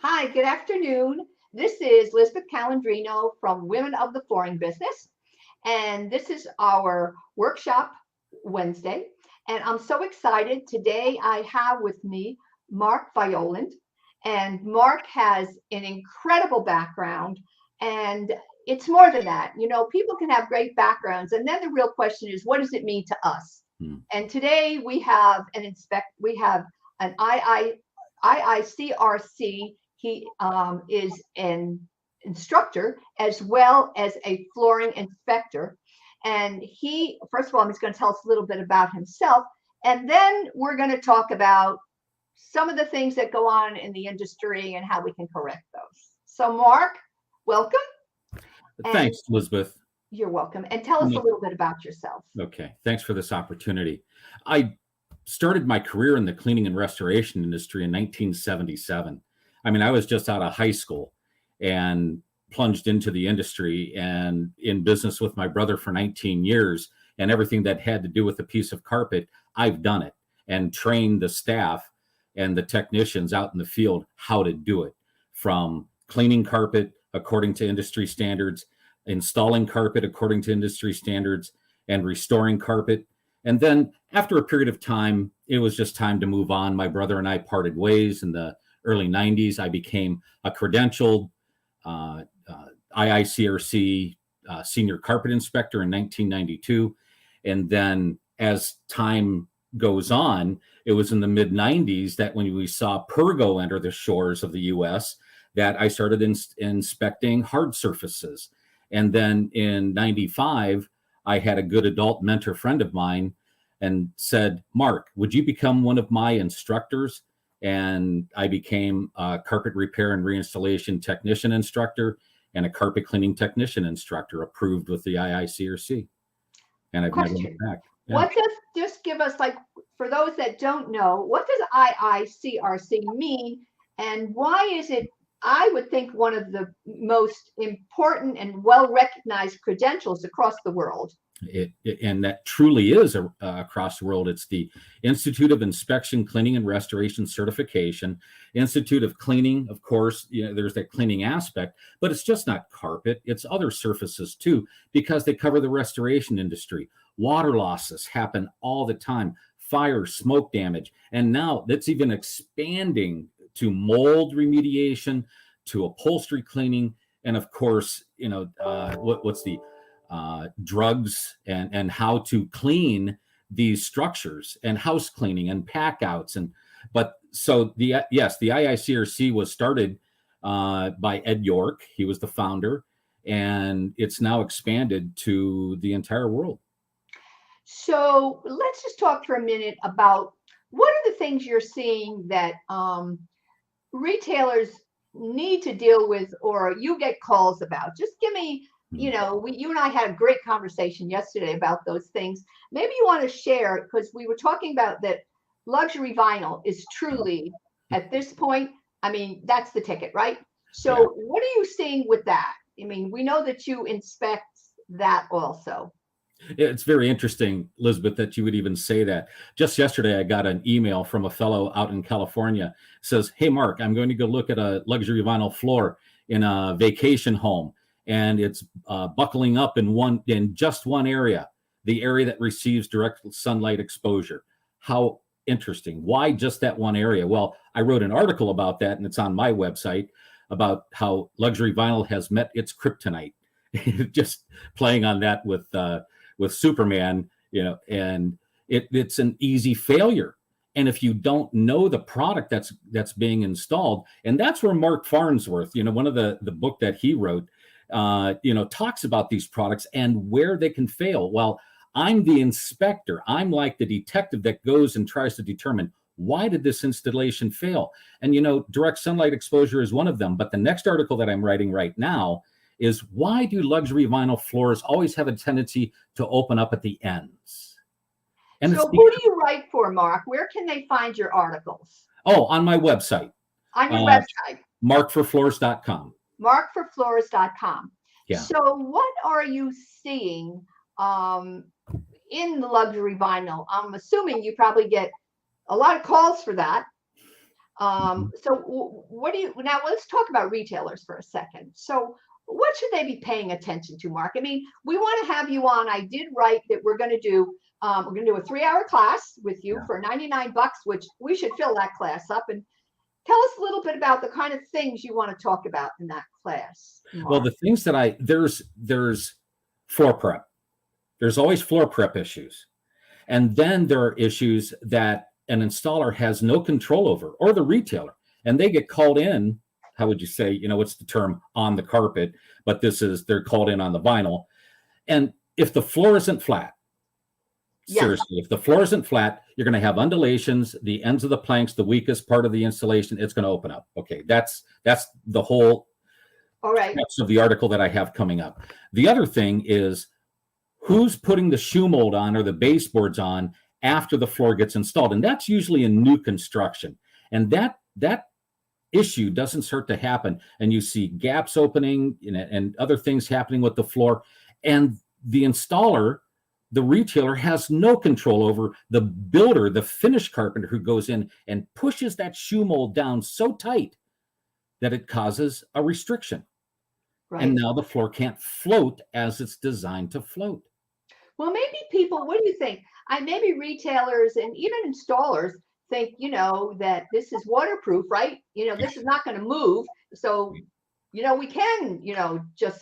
Hi, good afternoon. This is Lisbeth Calandrino from Women of the Flooring Business, and this is our workshop Wednesday. And I'm so excited. Today I have with me Mark Violand, and Mark has an incredible background. And it's more than that. You know, people can have great backgrounds, and then the real question is, what does it mean to us? And today we have an IICRC. He is an instructor as well as a flooring inspector. And first of all, he's going to tell us a little bit about himself. And then we're going to talk about some of the things that go on in the industry and how we can correct those. So Mark, welcome. Thanks, Lisbeth. You're welcome. And tell us a little bit about yourself. Okay, thanks for this opportunity. I started my career in the cleaning and restoration industry in 1977. I mean, I was just out of high school and plunged into the industry and in business with my brother for 19 years. And everything that had to do with a piece of carpet, I've done it and trained the staff and the technicians out in the field how to do it, from cleaning carpet according to industry standards, installing carpet according to industry standards, and restoring carpet. And then after a period of time, it was just time to move on. My brother and I parted ways in the early 90s. I became a credentialed IICRC senior carpet inspector in 1992. And then as time goes on, it was in the mid 90s that when we saw Pergo enter the shores of the US, that I started inspecting hard surfaces. And then in 95, I had a good adult mentor friend of mine and said, Mark, would you become one of my instructors? And I became a carpet repair and reinstallation technician instructor and a carpet cleaning technician instructor approved with the IICRC. And I've never looked back. Yeah. What does, just give us, like, for those that don't know, what does IICRC mean? And why is it, I would think, one of the most important and well-recognized credentials across the world? And that truly is across the world. It's the Institute of Inspection, Cleaning, and Restoration Certification. Institute of Cleaning, of course, you know, there's that cleaning aspect, but it's just not carpet. It's other surfaces too, because they cover the restoration industry. Water losses happen all the time, fire, smoke damage. And now that's even expanding to mold remediation, to upholstery cleaning, and of course, you know, what's the drugs and how to clean these structures and house cleaning and pack outs. But so the IICRC was started by Ed York. He was the founder, and it's now expanded to the entire world. So let's just talk for a minute about what are the things you're seeing that retailers need to deal with, or you get calls about. Just give me, you know, you and I had a great conversation yesterday about those things. Maybe you want to share, because we were talking about that luxury vinyl is truly, at this point, I mean, that's the ticket, right? So yeah. What are you seeing with that? I mean, we know that you inspect that also. It's very interesting, Lisbeth, that you would even say that. Just yesterday, I got an email from a fellow out in California. It says, hey, Mark, I'm going to go look at a luxury vinyl floor in a vacation home. And it's buckling up in just one area, the area that receives direct sunlight exposure. How interesting. Why just that one area? Well, I wrote an article about that, and it's on my website, about how luxury vinyl has met its kryptonite. Just playing on that with Superman, you know, and it's an easy failure. And if you don't know the product that's being installed, and that's where Mark Farnsworth, you know, one of the book that he wrote, you know, talks about these products and where they can fail. Well, I'm the inspector. I'm like the detective that goes and tries to determine, why did this installation fail? And, you know, direct sunlight exposure is one of them. But the next article that I'm writing right now is, why do luxury vinyl floors always have a tendency to open up at the ends? And so who do you write for, Mark? Where can they find your articles? Oh, on my website. On your website. markforfloors.com. markforfloors.com. Yeah. So what are you seeing in the luxury vinyl? I'm assuming you probably get a lot of calls for that. What do you, now let's talk about retailers for a second. So what should they be paying attention to, Mark? I mean, we want to have you on. I did write that we're going to do a 3-hour class with you for $99, which we should fill that class up. And tell us a little bit about the kind of things you want to talk about in that class, Mark. Well, the things that there's floor prep. There's always floor prep issues. And then there are issues that an installer has no control over, or the retailer, and they get called in. How would you say, what's the term, on the carpet, but they're called in on the vinyl. And if the floor isn't flat, seriously, if the floor isn't flat, you're going to have undulations, the ends of the planks, the weakest part of the installation, it's going to open up. Okay, that's the whole steps of the article that I have coming up. The other thing is who's putting the shoe mold on or the baseboards on after the floor gets installed. And that's usually in new construction. And that issue doesn't start to happen. And you see gaps opening and other things happening with the floor. And the installer, the retailer, has no control over the builder, the finish carpenter, who goes in and pushes that shoe mold down so tight that it causes a restriction. Right. And now the floor can't float as it's designed to float. Well, maybe people, what do you think? Maybe retailers and even installers think, that this is waterproof, right? This is not going to move. So, we can, just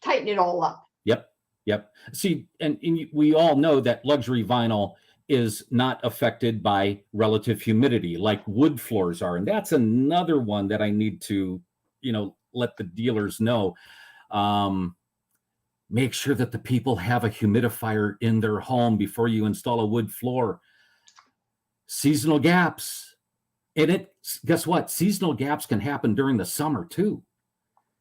tighten it all up. Yep. See, and we all know that luxury vinyl is not affected by relative humidity like wood floors are. And that's another one that I need to, let the dealers know. Make sure that the people have a humidifier in their home before you install a wood floor. Seasonal gaps. And guess what? Seasonal gaps can happen during the summer too.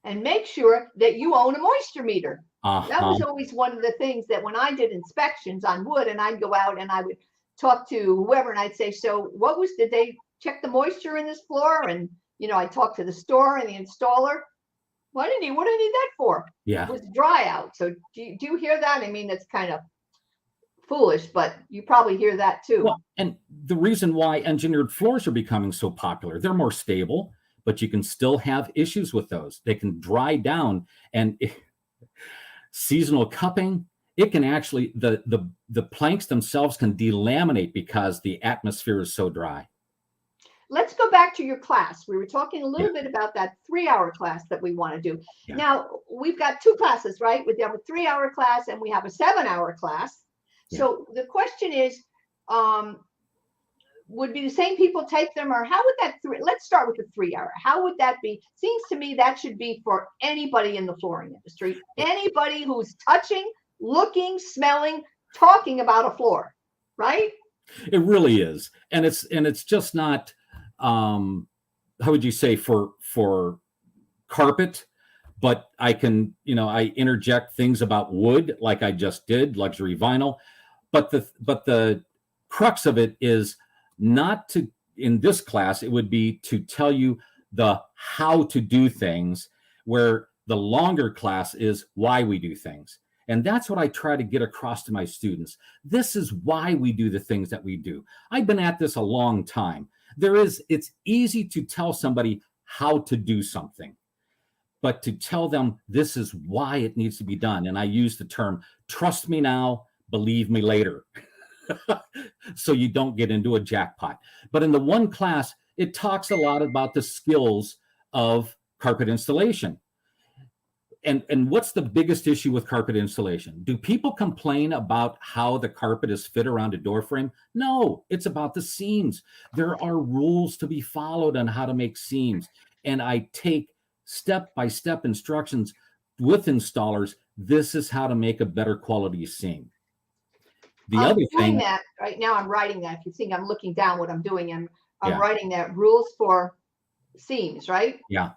And make sure that you own a moisture meter. That was always one of the things that when I did inspections on wood, and I'd go out and I would talk to whoever and I'd say, so did they check the moisture in this floor? And, I talked to the store and the installer. What do I need that for? Yeah. It was dry out. So do you hear that? I mean, that's kind of foolish, but you probably hear that too. Well, and the reason why engineered floors are becoming so popular, they're more stable, but you can still have issues with those. They can dry down, and seasonal cupping, it can actually, the planks themselves can delaminate because the atmosphere is so dry. Let's go back to your class. We were talking a little bit about that 3-hour class that we want to do. Yeah. Now, we've got 2 classes, right? We have a 3-hour class and we have a 7-hour class. Yeah. So the question is, would be the same people take them, or how would let's start with the 3-hour. How would that be? Seems to me that should be for anybody in the flooring industry, anybody who's touching, looking, smelling, talking about a floor, right? It really is. And it's just not, how would you say, for carpet, but I can, I interject things about wood like I just did, luxury vinyl, but the crux of it is not to, in this class, it would be to tell you the how to do things, where the longer class is why we do things. And that's what I try to get across to my students. This is why we do the things that we do. I've been at this a long time. It's easy to tell somebody how to do something, but to tell them this is why it needs to be done. And I use the term, trust me now, believe me later. So you don't get into a jackpot. But in the one class, it talks a lot about the skills of carpet installation. And what's the biggest issue with carpet installation? Do people complain about how the carpet is fit around a door frame? No, it's about the seams. There are rules to be followed on how to make seams. And I take step-by-step instructions with installers. This is how to make a better quality seam. I'm doing that right now. I'm writing that. If you think I'm looking down what I'm doing, I'm writing that rules for seams, right? Yeah.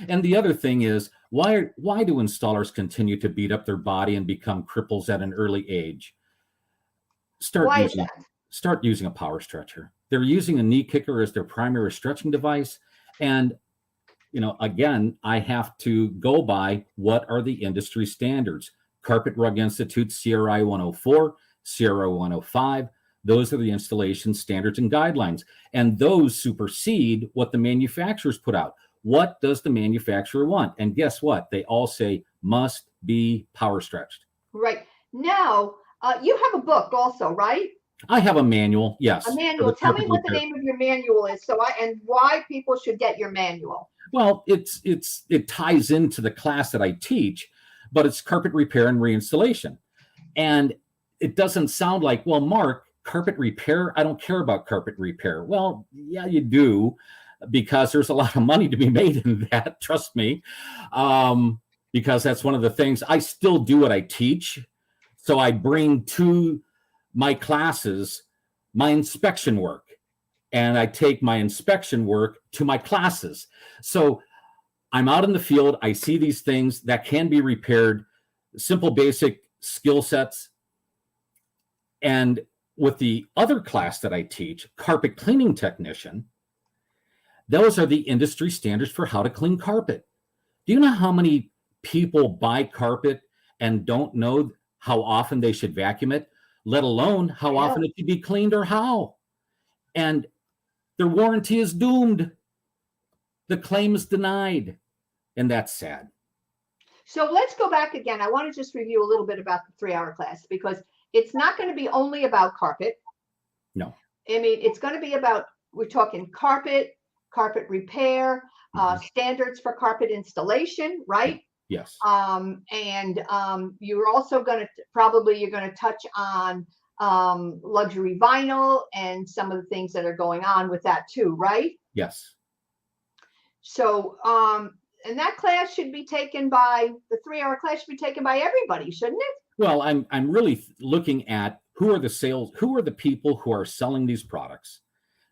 And the other thing is, why do installers continue to beat up their body and become cripples at an early age? Start using a power stretcher. They're using a knee kicker as their primary stretching device. And, again, I have to go by what are the industry standards. Carpet Rug Institute, CRI 104, CRI 105, Those are the installation standards and guidelines. And those supersede what the manufacturers put out. What does the manufacturer want? And guess what? They all say must be power stretched. Right. Now, you have a book also, right? I have a manual, yes. A manual. Tell me what the name of your manual is, and why people should get your manual. Well, it ties into the class that I teach, but it's carpet repair and reinstallation. And it doesn't sound like, well, Mark, carpet repair, I don't care about carpet repair. Well, yeah, you do, because there's a lot of money to be made in that, trust me. Because that's one of the things. I still do what I teach. So I bring to my classes my inspection work, and I take my inspection work to my classes. So I'm out in the field. I see these things that can be repaired, simple, basic skill sets. And with the other class that I teach, carpet cleaning technician, those are the industry standards for how to clean carpet. Do you know how many people buy carpet and don't know how often they should vacuum it, let alone how often it should be cleaned or how? And their warranty is doomed. The claim is denied. And that's sad. So let's go back again. I want to just review a little bit about the 3-hour class, because it's not going to be only about carpet. No. I mean, it's going to be about, we're talking carpet repair, standards for carpet installation, right? Yes. You're also going to you're going to touch on luxury vinyl and some of the things that are going on with that too, right? Yes. So, and that class should be taken by, the 3-hour class should be taken by everybody, shouldn't it? Well, I'm really looking at who are the people who are selling these products.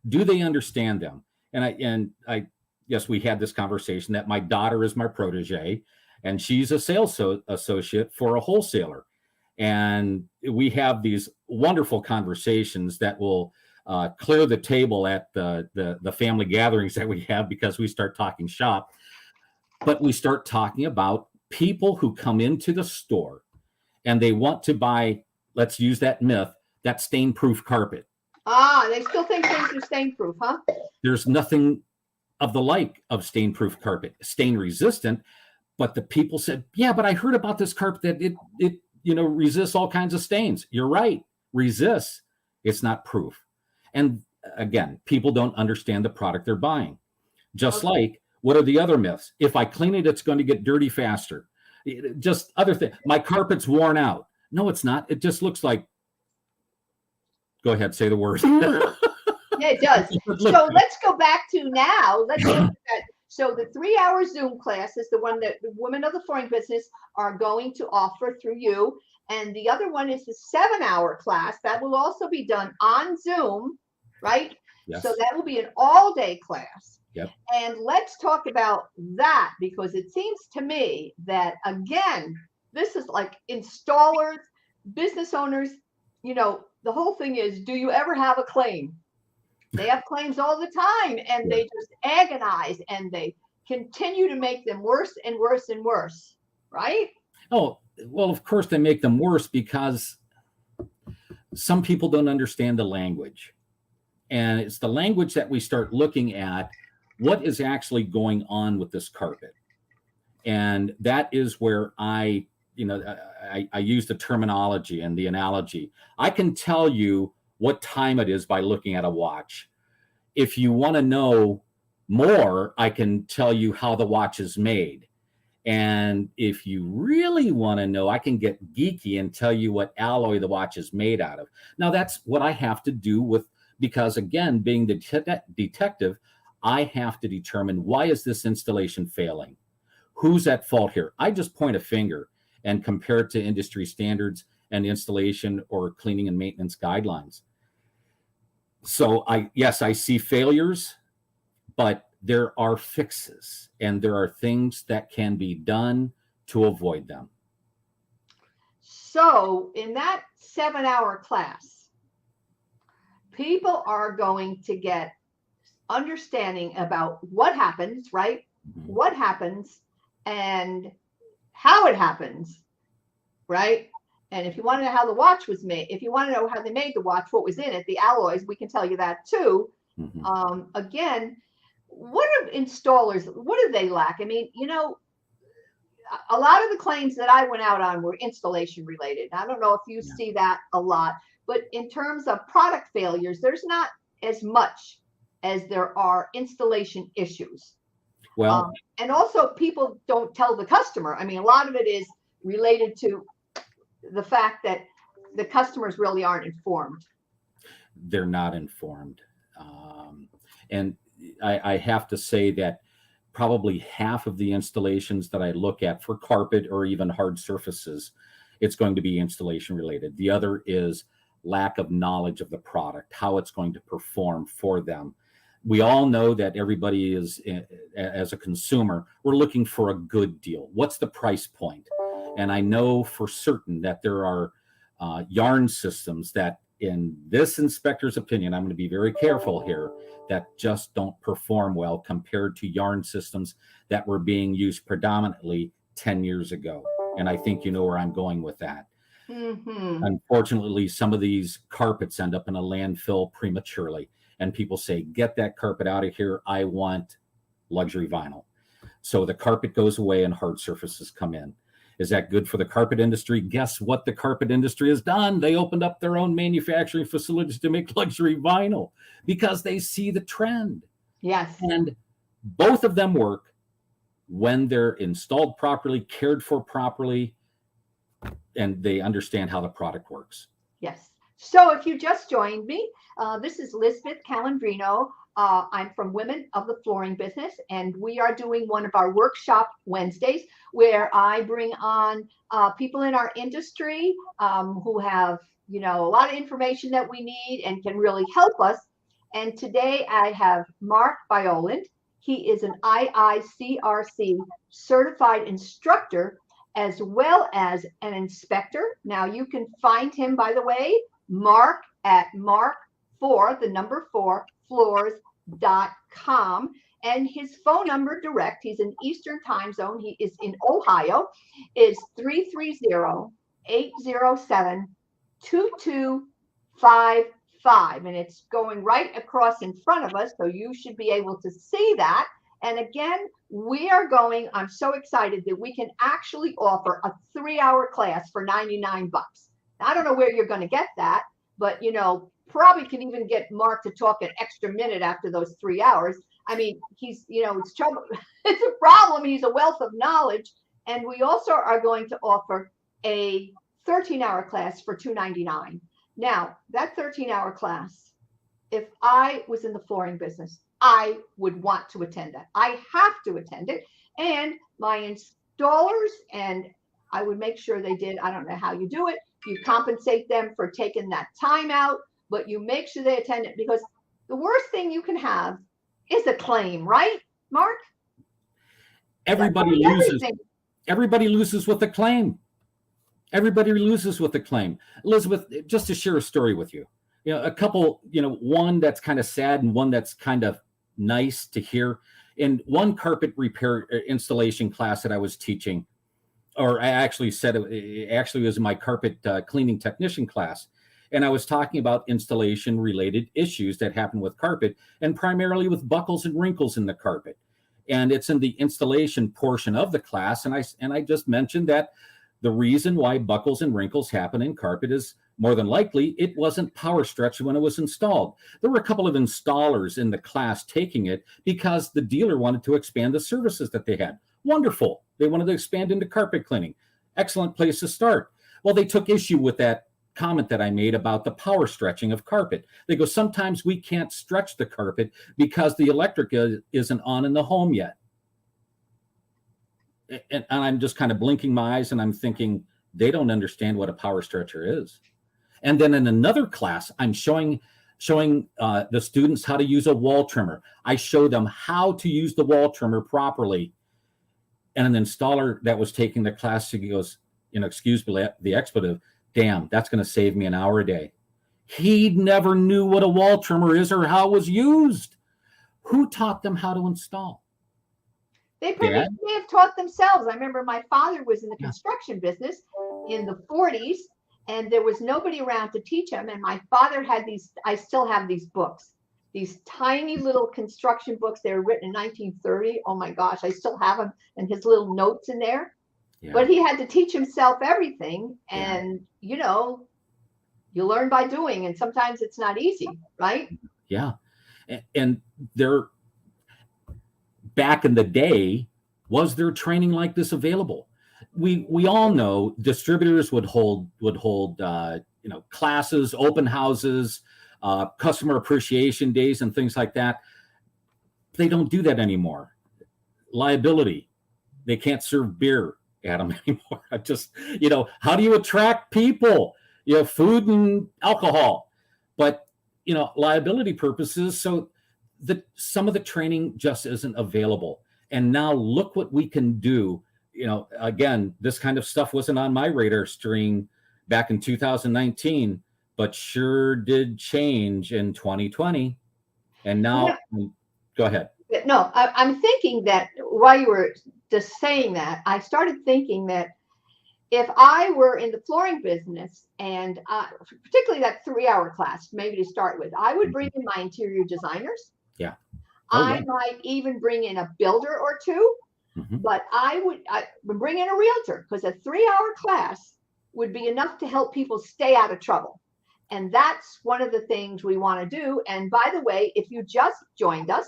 Do they understand them? And I yes, we had this conversation that my daughter is my protege, and she's a sales associate for a wholesaler. And we have these wonderful conversations that will clear the table at the family gatherings that we have, because we start talking shop. But we start talking about people who come into the store and they want to buy, let's use that myth, that stain-proof carpet. They still think things are stain-proof, huh? There's nothing of the like of stain-proof carpet, stain-resistant. But the people said, yeah, but I heard about this carpet that it resists all kinds of stains. You're right, resists. It's not proof. And again, people don't understand the product they're buying. Just like, what are the other myths? If I clean it, it's going to get dirty faster. Just other things. My carpet's worn out. No, it's not. It just looks like, go ahead, say the word. Yeah, it does. So let's go back to now. Let's look at that. So the 3-hour Zoom class is the one that the women of the flooring business are going to offer through you. And the other one is the 7-hour class that will also be done on Zoom, right? Yes. So that will be an all-day class. Yep. And let's talk about that, because it seems to me that, again, this is like installers, business owners, the whole thing is, do you ever have a claim? They have claims all the time, and they just agonize, and they continue to make them worse and worse and worse, right? Oh, well, of course they make them worse, because some people don't understand the language. And it's the language that we start looking at what is actually going on with this carpet. And that is where I use the terminology and the analogy. I can tell you what time it is by looking at a watch. If you want to know more, I can tell you how the watch is made. And if you really want to know, I can get geeky and tell you what alloy the watch is made out of. Now, that's what I have to do because again, being the detective, I have to determine, why is this installation failing? Who's at fault here? I just point a finger and compare it to industry standards and installation or cleaning and maintenance guidelines. So I see failures, but there are fixes, and there are things that can be done to avoid them. So in that 7-hour class, people are going to get understanding about what happens, right? Mm-hmm. What happens and how it happens, right? And if you want to know how the watch was made, if you want to know how they made the watch, what was in it, the alloys, we can tell you that too. Again, what are installers, what do they lack? I mean, you know, a lot of the claims that I went out on were installation related. I don't know if you see that a lot, but in terms of product failures, there's not as much as there are installation issues. Well, and also people don't tell the customer. I mean, a lot of it is related to the fact that the customers really aren't informed. They're not informed. And I have to say that probably half of the installations that I look at for carpet or even hard surfaces, it's going to be installation related. The other is lack of knowledge of the product, how it's going to perform for them. We all know that everybody is, as a consumer, we're looking for a good deal. What's the price point? And I know for certain that there are yarn systems that, in this inspector's opinion, I'm going to be very careful here, that just don't perform well compared to yarn systems that were being used predominantly 10 years ago. And I think you know where I'm going with that. Unfortunately, some of these carpets end up in a landfill prematurely, and people say, get that carpet out of here. I want luxury vinyl. So the carpet goes away and hard surfaces come in. Is that good for the carpet industry? Guess what the carpet industry has done? They opened up their own manufacturing facilities to make luxury vinyl because they see the trend. Yes. And both of them work when they're installed properly, cared for properly, and they understand how the product works. Yes. So if you just joined me, this is Lisbeth Calandrino. I'm from Women of the Flooring Business, and we are doing one of our workshop Wednesdays where I bring on people in our industry who have, you know, a lot of information that we need and can really help us. And today I have Mark Violand. He is an IICRC certified instructor as well as an inspector. Now you can find him, by the way, Mark at Mark4, the number 4, floors.com, and his phone number direct, he's in Eastern time zone, he is in Ohio, is 330-807-2255, and it's going right across in front of us, so you should be able to see that. And again, we are going, I'm so excited that we can actually offer a 3-hour class for $99. I don't know where you're going to get that, but you know, probably can even get Mark to talk an extra minute after those 3 hours. I mean, he's, you know, it's trouble. It's a problem. He's a wealth of knowledge. And we also are going to offer a 13-hour class for $299. Now, that 13-hour class, if I was in the flooring business, I would want to attend that. I have to attend it. And my installers, and I would make sure they did, I don't know how you do it. You compensate them for taking that time out, but you make sure they attend it, because the worst thing you can have is a claim, right, Mark? Everybody loses. Everybody loses with a claim. Everybody loses with a claim. Elizabeth, just to share a story with you, you know, a couple, you know, one that's kind of sad and one that's kind of nice to hear. In one carpet repair installation class that I was teaching, or I actually said it actually was my carpet cleaning technician class. And I was talking about installation related issues that happen with carpet, and primarily with buckles and wrinkles in the carpet. And it's in the installation portion of the class. And I just mentioned that the reason why buckles and wrinkles happen in carpet is more than likely it wasn't power stretched when it was installed. There were a couple of installers in the class taking it because the dealer wanted to expand the services that they had. Wonderful. They wanted to expand into carpet cleaning. Excellent place to start. Well, they took issue with that comment that I made about the power stretching of carpet. They go, sometimes we can't stretch the carpet because the electric isn't on in the home yet. And I'm just kind of blinking my eyes and I'm thinking, they don't understand what a power stretcher is. And then in another class, I'm showing the students how to use a wall trimmer. I show them how to use the wall trimmer properly. And an installer that was taking the class, he goes, you know, excuse me, the expletive, damn, that's going to save me an hour a day. He never knew what a wall trimmer is or how it was used. Who taught them how to install? They probably may have taught themselves. I remember my father was in the construction business in the 40s, and there was nobody around to teach him. And my father had these, I still have these books, these tiny little construction books. They were written in 1930. Oh my gosh, I still have them, and his little notes in there. Yeah. But he had to teach himself everything. Yeah. And, you know, you learn by doing, and sometimes it's not easy, right? Yeah. And there, back in the day, was there training like this available? We all know distributors would hold classes, open houses, customer appreciation days, and things like that. They don't do that anymore. Liability. They can't serve beer at them anymore. I just, how do you attract people? Food and alcohol, but liability purposes. So some of the training just isn't available. And now look what we can do. Again, this kind of stuff wasn't on my radar screen back in 2019, but sure did change in 2020. And now, go ahead. No, I'm thinking that while you were just saying that, I started thinking that if I were in the flooring business, and particularly that 3-hour class, maybe to start with, I would bring in my interior designers. Yeah. I might even bring in a builder or two, but I would bring in a realtor, because a 3-hour class would be enough to help people stay out of trouble. And that's one of the things we want to do. And by the way, if you just joined us,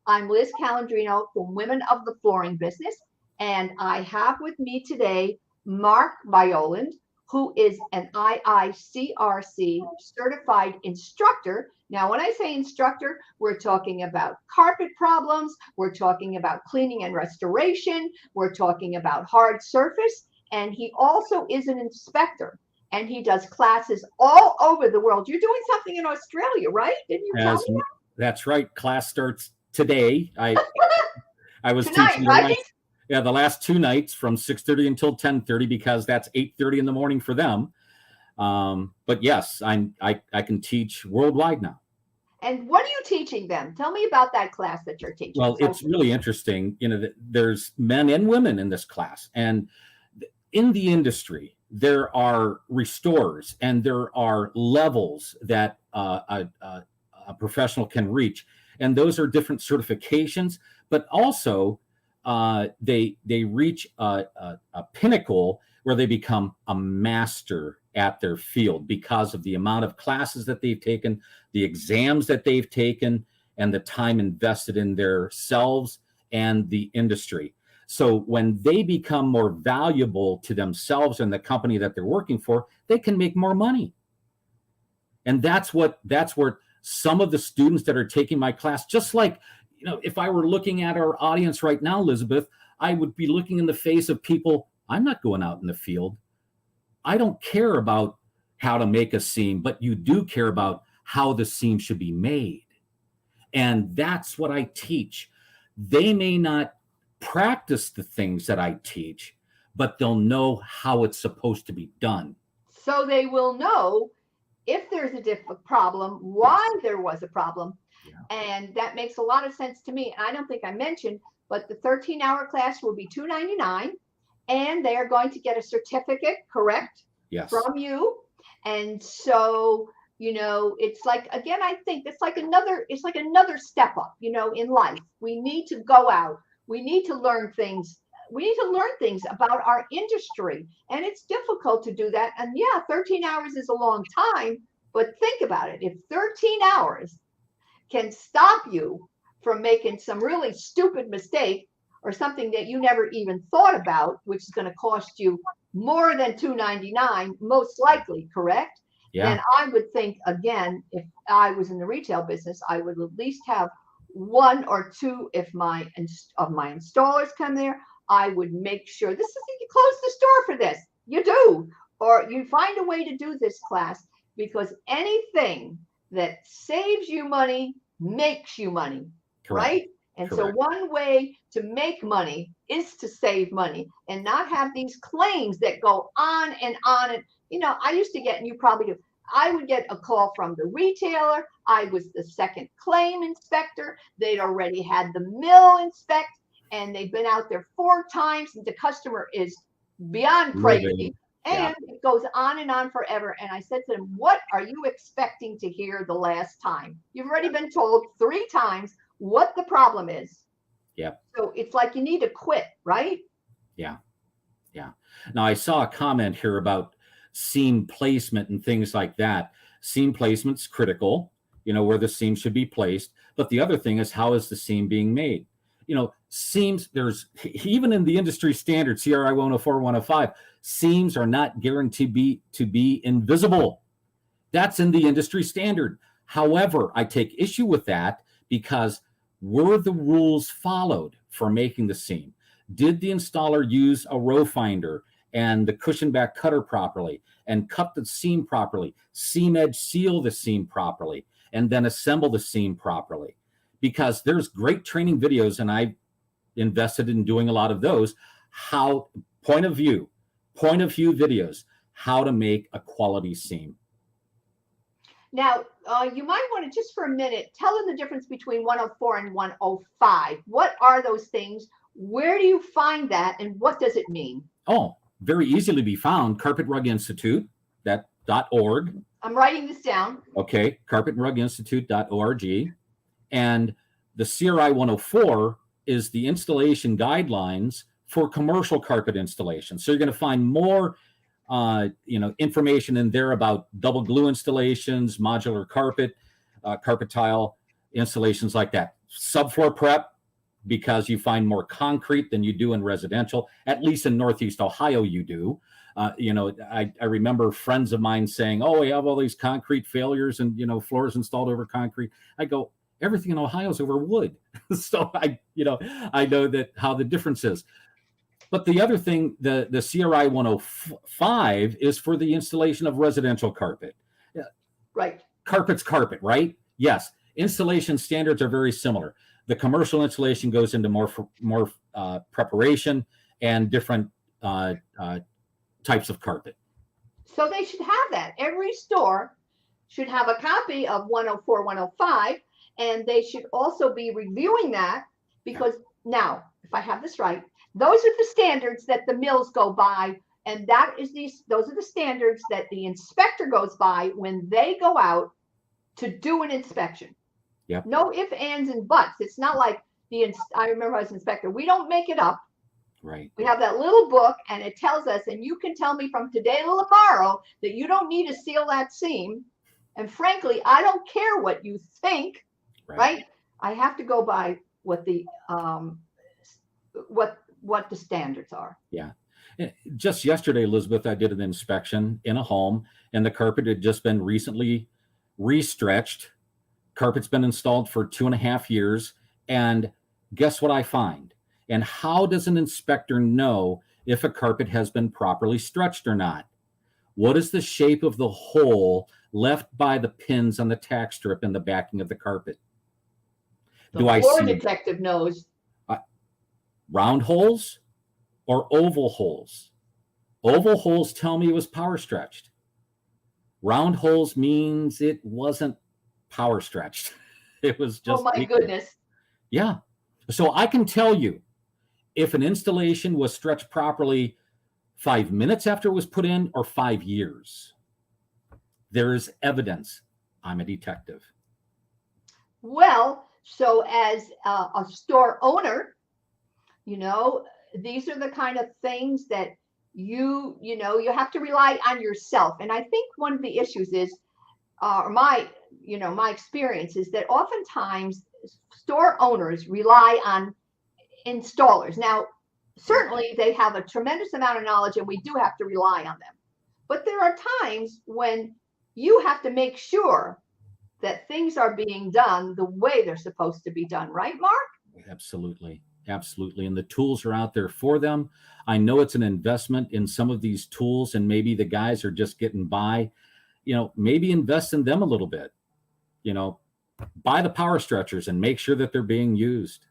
I'm Liz Calandrino from Women of the Flooring Business. And I have with me today Mark Violand, who is an IICRC certified instructor. Now, when I say instructor, we're talking about carpet problems, we're talking about cleaning and restoration, we're talking about hard surface, and he also is an inspector, and he does classes all over the world. You're doing something in Australia, right? Didn't you tell me that? That's right. Class starts today. I was Tonight, teaching right? the last 2 nights from 6:30 until 10:30, because that's 8:30 in the morning for them. But yes, I can teach worldwide now. And what are you teaching them? Tell me about that class that you're teaching. Well, it's really interesting. There's men and women in this class, and in the industry, there are restorers and there are levels that a professional can reach, and those are different certifications. But also, they reach a pinnacle where they become a master at their field because of the amount of classes that they've taken, the exams that they've taken, and the time invested in themselves and the industry. So when they become more valuable to themselves and the company that they're working for, they can make more money. And that's where some of the students that are taking my class, just like, if I were looking at our audience right now, Elizabeth, I would be looking in the face of people. I'm not going out in the field. I don't care about how to make a seam, but you do care about how the seam should be made. And that's what I teach. They may not practice the things that I teach, but they'll know how it's supposed to be done. So they will know if there's a problem, why there was a problem. Yeah. And that makes a lot of sense to me. I don't think I mentioned, but the 13-hour class will be $299, and they are going to get a certificate, correct? Yes. From you. And so, it's like, again, I think it's like another step up, in life. We need to go out. We need to learn things. We need to learn things about our industry. And it's difficult to do that. And yeah, 13 hours is a long time, but think about it. If 13 hours can stop you from making some really stupid mistake or something that you never even thought about, which is going to cost you more than $299, most likely, correct? Yeah. Then I would think, again, if I was in the retail business, I would at least have 1 or 2 of my installers come there. I would make sure you close the store for this. You do, or you find a way to do this class, because anything that saves you money makes you money. Correct. Right? And correct. So one way to make money is to save money and not have these claims that go on and on. And, I used to get, and you probably do, I would get a call from the retailer. I was the second claim inspector. They'd already had the mill inspect, and they've been out there 4 times, and the customer is beyond crazy. Yeah. And it goes on and on forever. And I said to them, what are you expecting to hear the last time? You've already been told 3 times what the problem is. Yeah. So it's like you need to quit, right? Yeah. Yeah. Now I saw a comment here about seam placement and things like that. Seam placement's critical, where the seam should be placed. But the other thing is, how is the seam being made? Seams, there's even in the industry standard, CRI 104, 105, seams are not guaranteed to be invisible. That's in the industry standard. However, I take issue with that because were the rules followed for making the seam? Did the installer use a row finder and the cushion back cutter properly and cut the seam properly, seam edge seal the seam properly, and then assemble the seam properly? Because there's great training videos, and I invested in doing a lot of those, how point of view videos, how to make a quality seam. Now, you might want to just for a minute tell them the difference between 104 and 105. What are those things? Where do you find that, and what does it mean? Oh, very easily be found. Carpet Rug Institute, .org. I'm writing this down. Okay, carpetruginstitute.org. And the CRI 104 is the installation guidelines for commercial carpet installation. So you're going to find more information in there about double glue installations, modular carpet, carpet tile installations like that. Subfloor prep, because you find more concrete than you do in residential, at least in Northeast Ohio you do. I remember friends of mine saying, oh, we have all these concrete failures and, floors installed over concrete. I go, everything in Ohio is over wood. So I know that how the difference is. But the other thing, the CRI 105 is for the installation of residential carpet. Right. Carpet's carpet, right? Yes. Installation standards are very similar. The commercial installation goes into more preparation and different types of carpet. So they should have that. Every store should have a copy of 104, 105, and they should also be reviewing that because now, if I have this right, those are the standards that the mills go by, and those are the standards that the inspector goes by when they go out to do an inspection. Yep. No ifs, ands, and buts. It's not like I remember I was an inspector. We don't make it up. Right. We have that little book, and it tells us, and you can tell me from today to tomorrow that you don't need to seal that seam. And frankly, I don't care what you think, right? I have to go by what the what the standards are. Yeah. Just yesterday, Elizabeth, I did an inspection in a home, and the carpet had just been recently restretched. Carpet's been installed for 2.5 years. And guess what I find? And how does an inspector know if a carpet has been properly stretched or not? What is the shape of the hole left by the pins on the tack strip in the backing of the carpet? The floor detective knows. Round holes or oval holes? Oval holes tell me it was power stretched. Round holes means it wasn't power stretched. It was just. Oh my goodness. Yeah. So I can tell you if an installation was stretched properly 5 minutes after it was put in or 5 years. There is evidence. I'm a detective. Well, so as a store owner, these are the kind of things that you have to rely on yourself. And I think one of the issues is, my experience is that oftentimes store owners rely on installers. Now, certainly they have a tremendous amount of knowledge and we do have to rely on them. But there are times when you have to make sure that things are being done the way they're supposed to be done. Right, Mark? Absolutely. Absolutely. And the tools are out there for them. I know it's an investment in some of these tools, and maybe the guys are just getting by. Maybe invest in them a little bit. Buy the power stretchers and make sure that they're being used.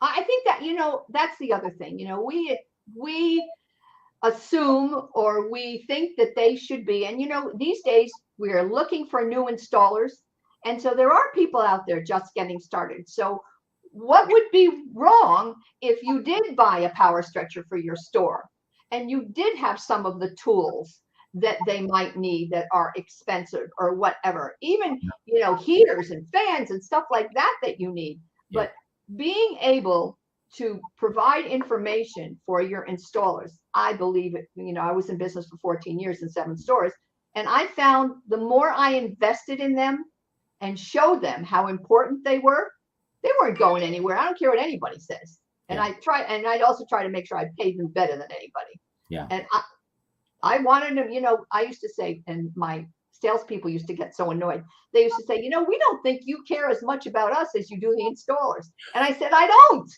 I think that, that's the other thing. We assume or we think that they should be. And, these days we are looking for new installers. And so there are people out there just getting started. So what would be wrong if you did buy a power stretcher for your store? and you did have some of the tools that they might need that are expensive or whatever, even, heaters and fans and stuff like that you need. Yeah. But being able to provide information for your installers, I believe it. I was in business for 14 years in 7 stores, and I found the more I invested in them and showed them how important they weren't going anywhere. I don't care what anybody says. And I'd also try to make sure I paid them better than anybody. Yeah. And I wanted them, I used to say, and my salespeople used to get so annoyed. They used to say, we don't think you care as much about us as you do the installers. And I said, I don't,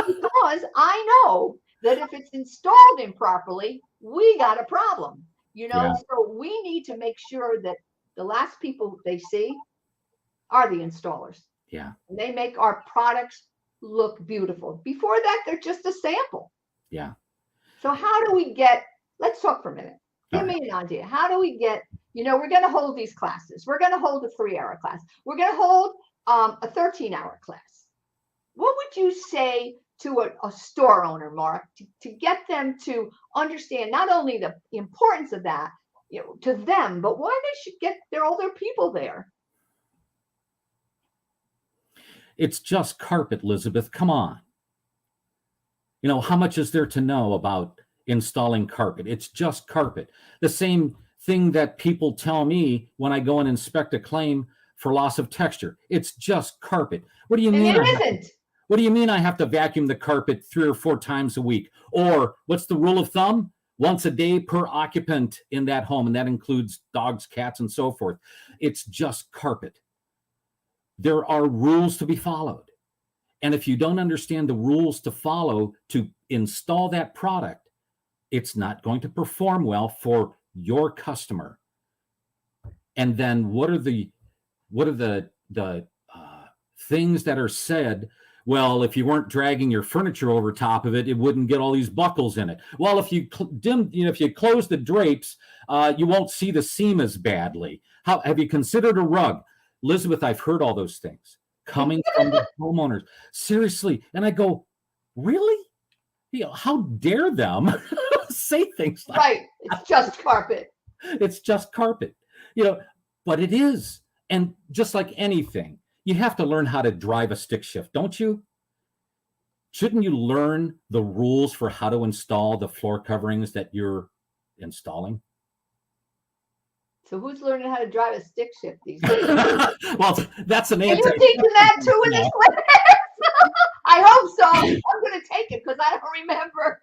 because I know that if it's installed improperly, we got a problem, So we need to make sure that the last people they see are the installers. Yeah. And they make our products look beautiful. Before that, they're just a sample. Yeah. So how do we let's talk for a minute. Give me an idea. How do we get, we're going to hold these classes. We're going to hold a 3-hour class. We're going to hold a 13-hour class. What would you say to a store owner, Mark, to get them to understand not only the importance of that, to them, but why they should get all their people there? It's just carpet, Elizabeth. Come on. How much is there to know about installing carpet? It's just carpet. The same thing that people tell me when I go and inspect a claim for loss of texture. It's just carpet. What do you mean? It isn't. What do you mean I have to vacuum the carpet 3 or 4 times a week? Or what's the rule of thumb? Once a day per occupant in that home, and that includes dogs, cats, and so forth. It's just carpet. There are rules to be followed. And if you don't understand the rules to follow to install that product, it's not going to perform well for your customer. And then what are the things that are said? Well, if you weren't dragging your furniture over top of it, it wouldn't get all these buckles in it. Well, if you if you close the drapes, you won't see the seam as badly. Have you considered a rug? Elizabeth, I've heard all those things coming from the homeowners. Seriously. And I go, really? How dare them say things like right. It's just carpet. It's just carpet. But it is. And just like anything, you have to learn how to drive a stick shift, don't you? Shouldn't you learn the rules for how to install the floor coverings that you're installing? So who's learning how to drive a stick shift these days? Well, that's an answer. Are you teaching that too in this class? I hope so. I'm going to take it because I don't remember.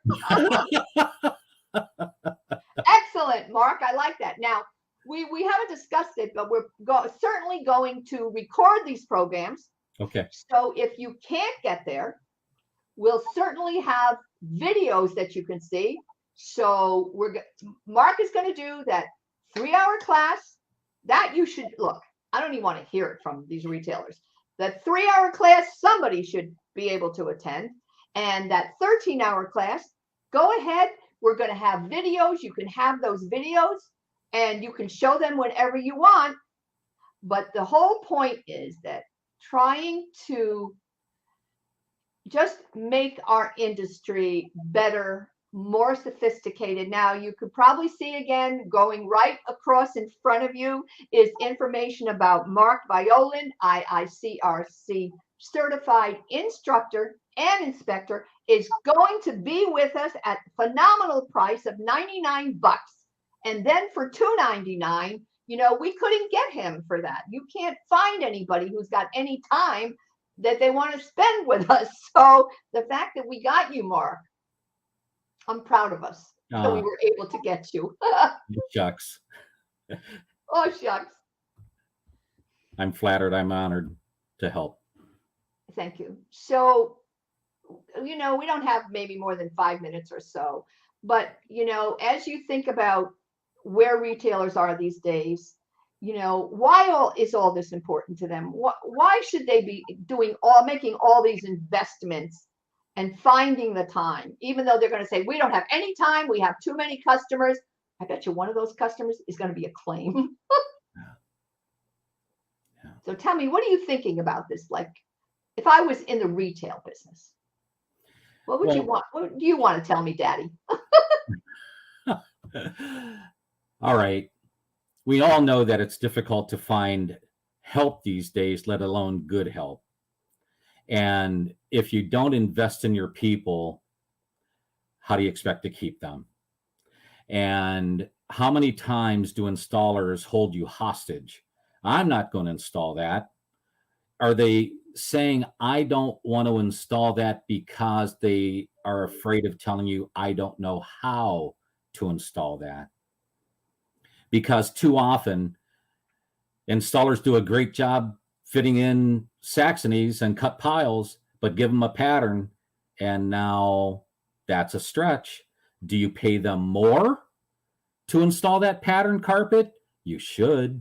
Excellent, Mark. I like that. Now, we haven't discussed it, but we're certainly going to record these programs. Okay. So if you can't get there, we'll certainly have videos that you can see. So Mark is going to do that 3-hour class that you should look. I don't even want to hear it from these retailers. That 3-hour class, somebody should be able to attend. And that 13-hour class, go ahead. We're going to have videos. You can have those videos and you can show them whenever you want. But the whole point is that trying to just make our industry better, more sophisticated. Now, you could probably see again, going right across in front of you is information about Mark Violand, IICRC certified instructor and inspector, is going to be with us at a phenomenal price of $99. And then for $299, we couldn't get him for that. You can't find anybody who's got any time that they want to spend with us. So the fact that we got you, Mark, I'm proud of us. So we were able to get you. Shucks. Oh, shucks. I'm flattered. I'm honored to help. Thank you. So, we don't have maybe more than 5 minutes or so, but, as you think about where retailers are these days, why is all this important to them? Why should they be making all these investments and finding the time, even though they're going to say, we don't have any time, we have too many customers? I bet you one of those customers is going to be a claim. Yeah. So tell me, what are you thinking about this? Like, if I was in the retail business, what would you want? What do you want to tell me, Daddy? All right. We all know that it's difficult to find help these days, let alone good help. And if you don't invest in your people, how do you expect to keep them? And how many times do installers hold you hostage? I'm not going to install that. Are they saying, I don't want to install that because they are afraid of telling you, I don't know how to install that? Because too often, installers do a great job fitting in Saxonies and cut piles, but give them a pattern, and now that's a stretch. Do you pay them more to install that pattern carpet? You should,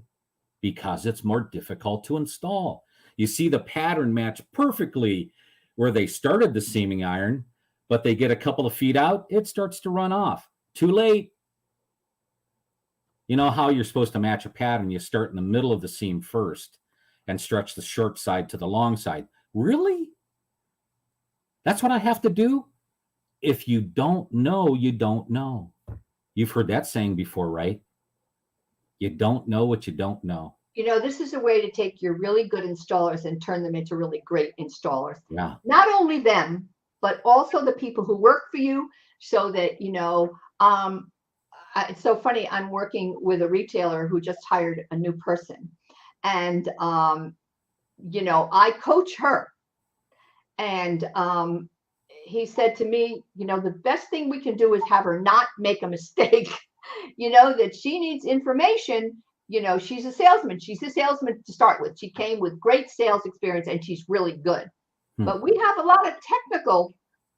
because it's more difficult to install. You see the pattern match perfectly where they started the seaming iron, but they get a couple of feet out, it starts to run off. Too late. You know how you're supposed to match a pattern? You start in the middle of the seam first and stretch the short side to the long side. Really? That's what I have to do? If you don't know, you don't know. You've heard that saying before, right? You don't know what you don't know. You know, this is a way to take your really good installers and turn them into really great installers. Yeah. Not only them, but also the people who work for you, so that, you know, it's so funny. I'm working with a retailer who just hired a new person, and you know, I coach her, and he said to me, you know, the best thing we can do is have her not make a mistake. You know, that she needs information. You know, she's a salesman. She's a salesman to start with. She came with great sales experience, and she's really good. But we have a lot of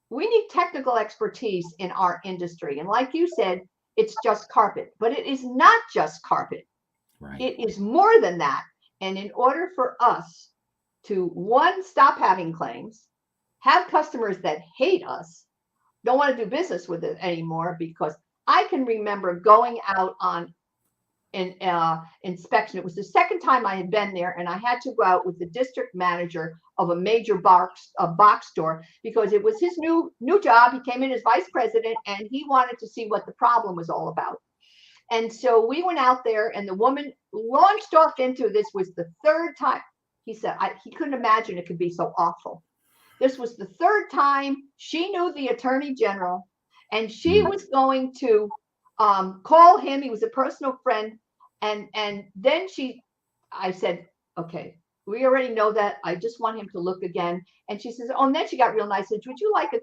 we need technical expertise in our industry. And like you said, it's just carpet, but it is not just carpet. Right. It is more than that. And in order for us to, one, stop having claims, have customers that hate us, don't want to do business with it anymore, because I can remember going out on an inspection. It was the second time I had been there, and I had to go out with the district manager of a major box store, because it was his new job. He came in as vice president, and he wanted to see what the problem was all about. And so we went out there, and the woman launched off into, this was the third time. He said he couldn't imagine it could be so awful. This was the third time she knew the attorney general, and she was going to call him. He was a personal friend. And then I said, okay, we already know that. I just want him to look again. And she says, oh, and then she got real nice. Said, would you like a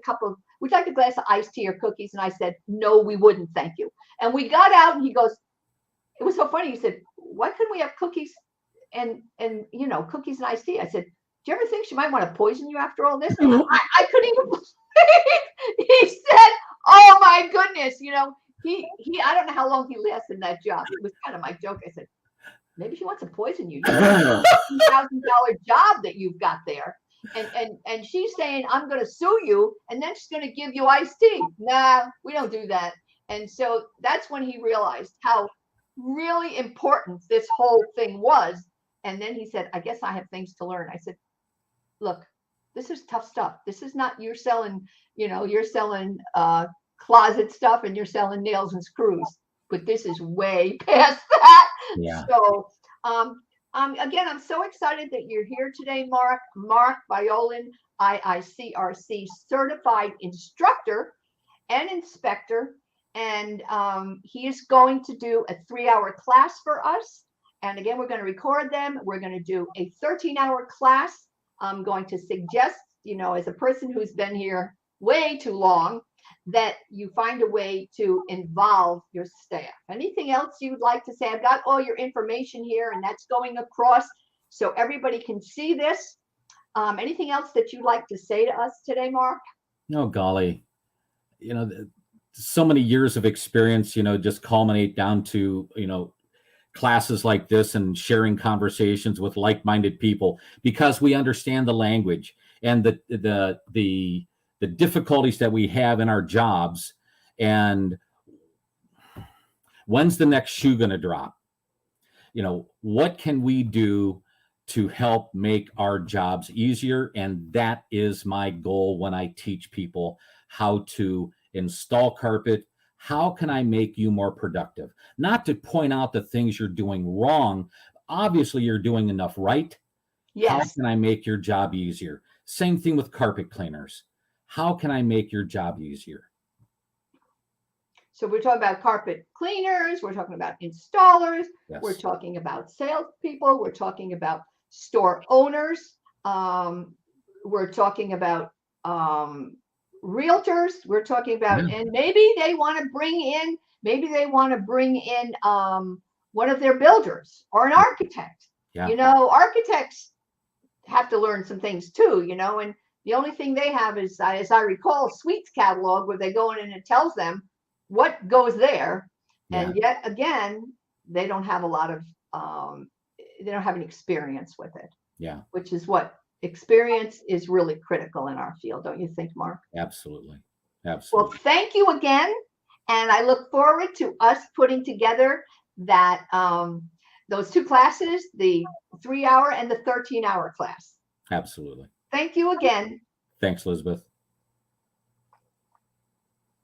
glass of iced tea or cookies? And I said, no, we wouldn't, thank you. And we got out, and he goes, it was so funny. He said, why couldn't we have cookies and you know, cookies and iced tea? I said, do you ever think she might want to poison you after all this? I couldn't even believe. He said, oh my goodness, you know, he I don't know how long he lasted in that job. It was kind of my joke. I said, maybe she wants to poison you. $1,000 job that you've got there. And she's saying, I'm going to sue you, and then she's going to give you iced tea. Nah, we don't do that. And so that's when he realized how really important this whole thing was. And then he said, I guess I have things to learn. I said, look, this is tough stuff. This is not, you're selling, you know, you're selling closet stuff, and you're selling nails and screws, but this is way past that. Yeah. So again, I'm so excited that you're here today, Mark Violand, IICRC certified instructor and inspector. And he is going to do a 3-hour class for us. And again, we're going to record them. We're going to do a 13-hour class. I'm going to suggest, you know, as a person who's been here way too long, that you find a way to involve your staff. Anything else you would like to say? I've got all your information here, and that's going across so everybody can see this. Anything else that you'd like to say to us today, Mark? No, golly, you know, so many years of experience, you know, just culminate down to, you know, classes like this and sharing conversations with like-minded people, because we understand the language and the difficulties that we have in our jobs. And when's the next shoe going to drop? You know, what can we do to help make our jobs easier? And that is my goal when I teach people how to install carpet, How can I make you more productive? Not to point out the things you're doing wrong. Obviously, you're doing enough right. How Yes. can I make your job easier? Same thing with carpet cleaners. How can I make your job easier? So we're talking about carpet cleaners, we're talking about installers, we're Yes. talking about salespeople, we're talking about store owners, we're talking about realtors, we're talking about, Yeah. and maybe they want to bring in, one of their builders or an architect. Yeah. Architects have to learn some things too, and the only thing they have is, as I recall, Suites catalog where they go in and it tells them what goes there. Yeah. And yet again, they don't have a lot of, they don't have an experience with it. Yeah. Which is what experience is really critical in our field, don't you think, Mark? Absolutely. Well, Absolutely. thank you again. And I look forward to us putting together that, those two classes, the 3-hour and the 13-hour class. Absolutely. Thank you again. Thanks, Lisbeth.